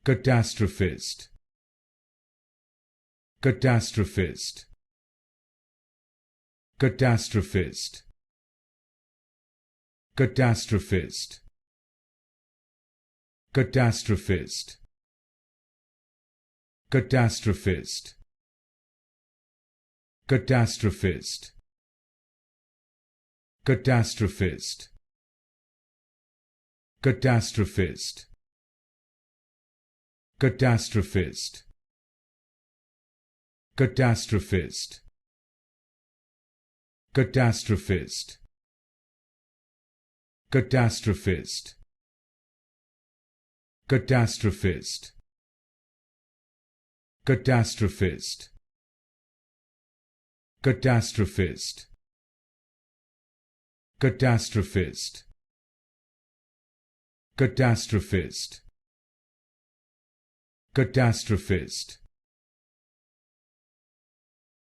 Catastrophist. Catastrophist. Catastrophist. Catastrophist. Catastrophist. Catastrophist. Catastrophist. Catastrophist. Catastrophist. Catastrophist. Catastrophist. Catastrophist. Catastrophist. Catastrophist. Catastrophist. Catastrophist. Catastrophist. Catastrophist. Catastrophist.